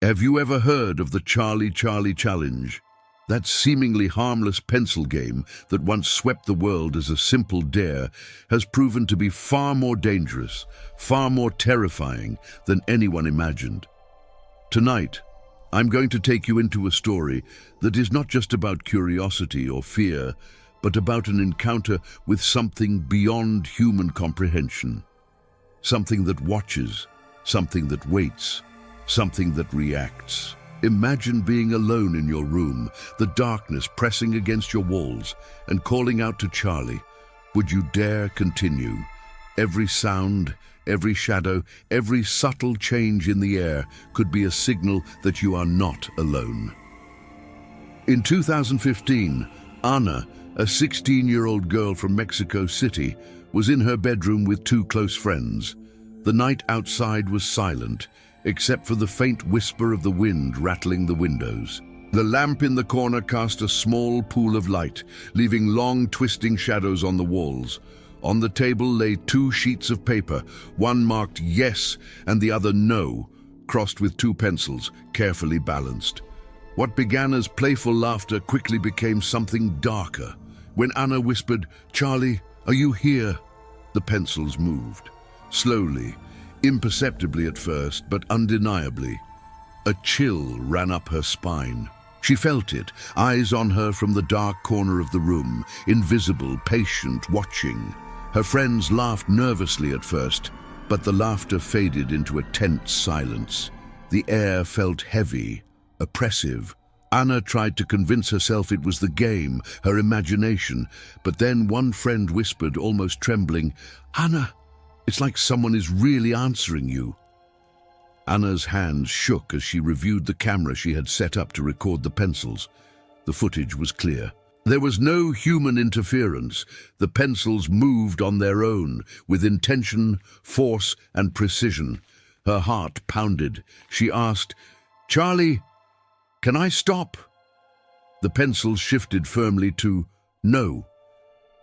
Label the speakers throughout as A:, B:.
A: Have you ever heard of the Charlie Charlie Challenge? That seemingly harmless pencil game that once swept the world as a simple dare has proven to be far more dangerous, far more terrifying than anyone imagined. Tonight, I'm going to take you into a story that is not just about curiosity or fear, but about an encounter with something beyond human comprehension. Something that watches, something that waits, something that reacts. Imagine being alone in your room, the darkness pressing against your walls, and calling out to Charlie. Would you dare continue? Every sound, every shadow, every subtle change in the air could be a signal that you are not alone. In 2015, Ana, a 16-year-old girl from Mexico City, was in her bedroom with two close friends. The night outside was silent, except for the faint whisper of the wind rattling the windows. The lamp in the corner cast a small pool of light, leaving long twisting shadows on the walls. On the table lay two sheets of paper, one marked yes and the other no, crossed with two pencils, carefully balanced. What began as playful laughter quickly became something darker. When Ana whispered, "Charlie, are you here?" the pencils moved. Slowly, imperceptibly at first, but undeniably. A chill ran up her spine. She felt it, eyes on her from the dark corner of the room, invisible, patient, watching. Her friends laughed nervously at first, but the laughter faded into a tense silence. The air felt heavy, oppressive. Ana tried to convince herself it was the game, her imagination, but then one friend whispered, almost trembling, "Ana, it's like someone is really answering you." Ana's hands shook as she reviewed the camera she had set up to record the pencils. The footage was clear. There was no human interference. The pencils moved on their own, with intention, force, and precision. Her heart pounded. She asked, "Charlie, can I stop?" The pencils shifted firmly to no.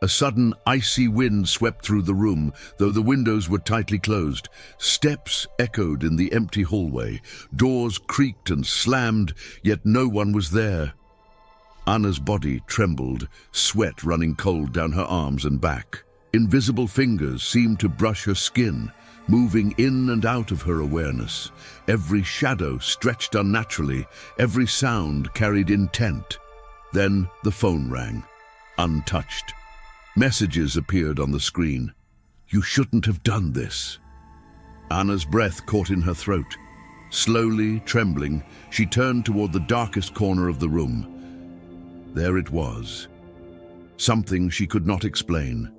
A: A sudden, icy wind swept through the room, though the windows were tightly closed. Steps echoed in the empty hallway. Doors creaked and slammed, yet no one was there. Ana's body trembled, sweat running cold down her arms and back. Invisible fingers seemed to brush her skin, moving in and out of her awareness. Every shadow stretched unnaturally, every sound carried intent. Then the phone rang, untouched. Messages appeared on the screen. "You shouldn't have done this." Ana's breath caught in her throat. Slowly, trembling, she turned toward the darkest corner of the room. There it was. Something she could not explain.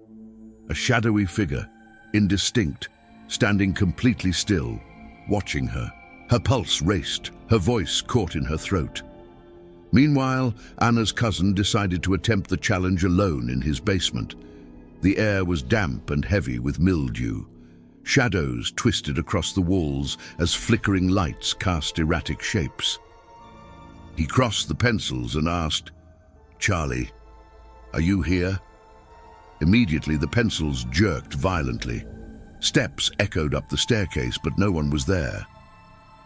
A: A shadowy figure, indistinct, standing completely still, watching her. Her pulse raced, her voice caught in her throat. Meanwhile, Ana's cousin decided to attempt the challenge alone in his basement. The air was damp and heavy with mildew. Shadows twisted across the walls as flickering lights cast erratic shapes. He crossed the pencils and asked, "Charlie, are you here?" Immediately, the pencils jerked violently. Steps echoed up the staircase, but no one was there.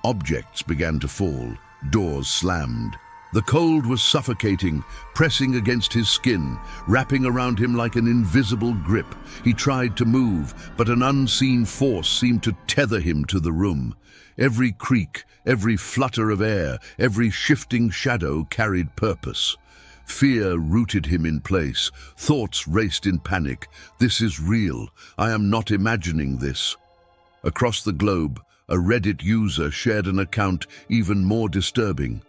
A: Objects began to fall, doors slammed. The cold was suffocating, pressing against his skin, wrapping around him like an invisible grip. He tried to move, but an unseen force seemed to tether him to the room. Every creak, every flutter of air, every shifting shadow carried purpose. Fear rooted him in place. Thoughts raced in panic. "This is real. I am not imagining this." Across the globe, a Reddit user shared an account even more disturbing.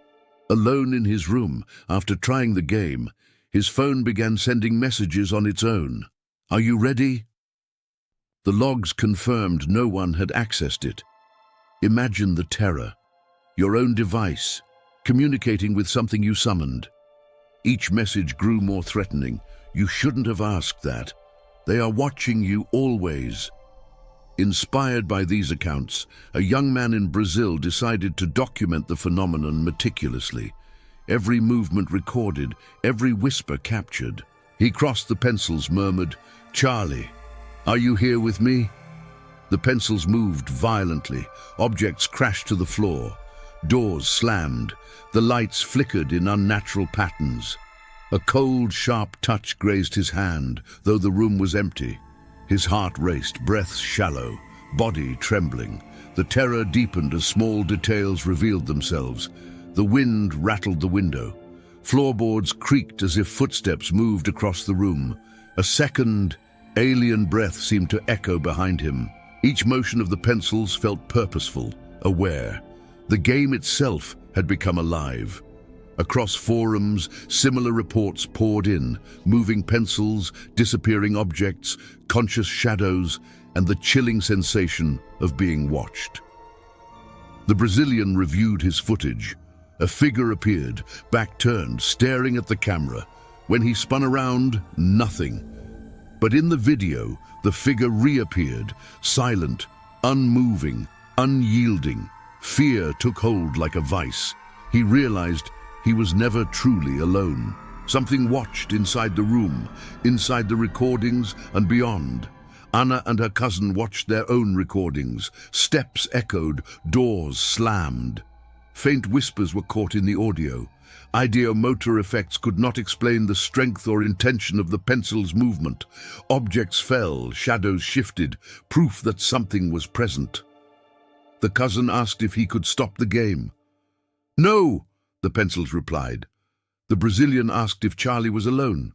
A: Alone in his room, after trying the game, his phone began sending messages on its own. "Are you ready?" The logs confirmed no one had accessed it. Imagine the terror. Your own device, communicating with something you summoned. Each message grew more threatening. "You shouldn't have asked that. They are watching you always." Inspired by these accounts, a young man in Brazil decided to document the phenomenon meticulously. Every movement recorded, every whisper captured. He crossed the pencils, murmured, "Charlie, are you here with me?" The pencils moved violently. Objects crashed to the floor. Doors slammed. The lights flickered in unnatural patterns. A cold, sharp touch grazed his hand, though the room was empty. His heart raced, breath shallow, body trembling. The terror deepened as small details revealed themselves. The wind rattled the window. Floorboards creaked as if footsteps moved across the room. A second, alien breath seemed to echo behind him. Each motion of the pencils felt purposeful, aware. The game itself had become alive. Across forums, similar reports poured in, moving pencils, disappearing objects, conscious shadows, and the chilling sensation of being watched. The Brazilian reviewed his footage. A figure appeared, back turned, staring at the camera. When he spun around, nothing. But in the video, the figure reappeared, silent, unmoving, unyielding. Fear took hold like a vice. He realized he was never truly alone. Something watched inside the room, inside the recordings and beyond. Anna and her cousin watched their own recordings. Steps echoed, doors slammed. Faint whispers were caught in the audio. Ideomotor effects could not explain the strength or intention of the pencil's movement. Objects fell, shadows shifted, proof that something was present. The cousin asked if he could stop the game. "No," the pencils replied. The Brazilian asked if Charlie was alone.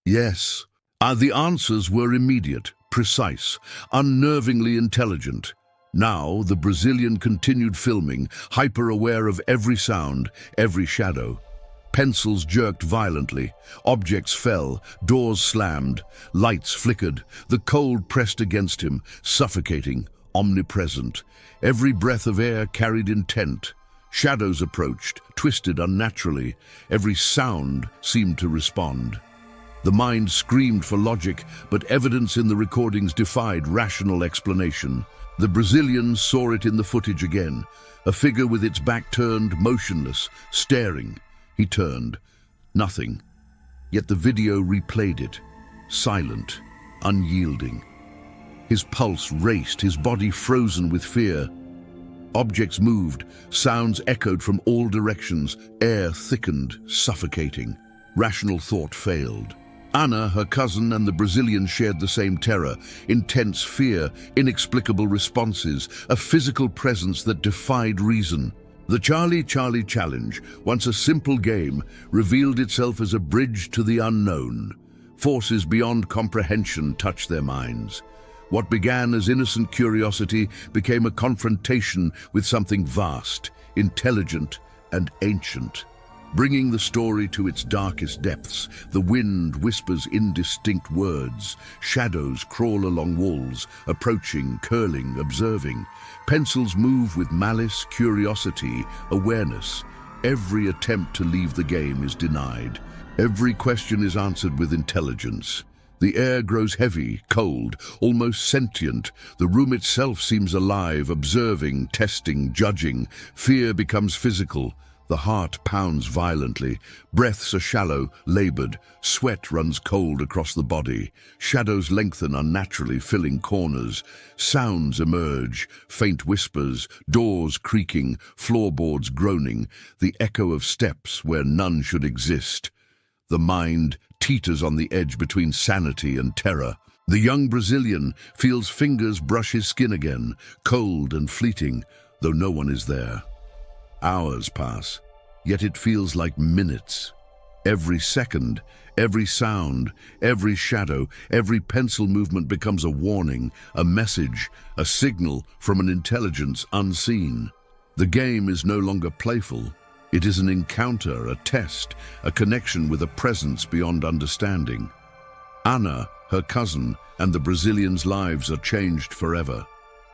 A: Yes. The answers were immediate, precise, unnervingly intelligent. Now the Brazilian continued filming, hyper-aware of every sound, every shadow. Pencils jerked violently, objects fell, doors slammed, lights flickered, the cold pressed against him, suffocating, omnipresent. Every breath of air carried intent. Shadows approached, twisted unnaturally. Every sound seemed to respond. The mind screamed for logic, but evidence in the recordings defied rational explanation. The Brazilians saw it in the footage again, a figure with its back turned, motionless, staring. He turned. Nothing. Yet the video replayed it, silent, unyielding. His pulse raced, his body frozen with fear. Objects moved, sounds echoed from all directions, air thickened, suffocating. Rational thought failed. Anna, her cousin, and the Brazilian shared the same terror, intense fear, inexplicable responses, a physical presence that defied reason. The Charlie Challenge, once a simple game, revealed itself as a bridge to the unknown. Forces beyond comprehension touched their minds. What began as innocent curiosity became a confrontation with something vast, intelligent, and ancient. Bringing the story to its darkest depths, the wind whispers indistinct words. Shadows crawl along walls, approaching, curling, observing. Pencils move with malice, curiosity, awareness. Every attempt to leave the game is denied. Every question is answered with intelligence. The air grows heavy, cold, almost sentient. The room itself seems alive, observing, testing, judging. Fear becomes physical. The heart pounds violently. Breaths are shallow, labored. Sweat runs cold across the body. Shadows lengthen unnaturally, filling corners. Sounds emerge, faint whispers, doors creaking, floorboards groaning, the echo of steps where none should exist. The mind teeters on the edge between sanity and terror. The young Brazilian feels fingers brush his skin again, cold and fleeting, though no one is there. Hours pass, yet it feels like minutes. Every second, every sound, every shadow, every pencil movement becomes a warning, a message, a signal from an intelligence unseen. The game is no longer playful. It is an encounter, a test, a connection with a presence beyond understanding. Anna, her cousin, and the Brazilian's lives are changed forever.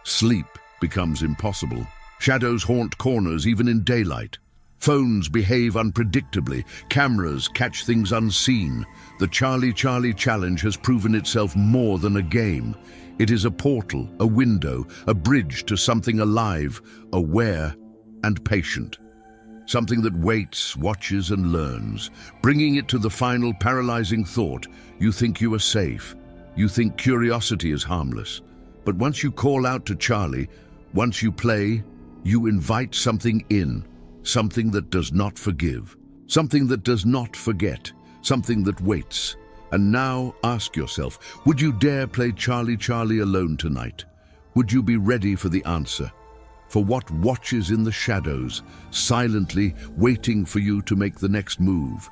A: Sleep becomes impossible. Shadows haunt corners even in daylight. Phones behave unpredictably. Cameras catch things unseen. The Charlie Challenge has proven itself more than a game. It is a portal, a window, a bridge to something alive, aware and patient. Something that waits, watches and learns, bringing it to the final paralyzing thought. You think you are safe. You think curiosity is harmless. But once you call out to Charlie, once you play, You invite something in, something that does not forgive, something that does not forget, something that waits. And now ask yourself, would you dare play Charlie Charlie alone tonight? Would you be ready for the answer? For what watches in the shadows, silently waiting for you to make the next move?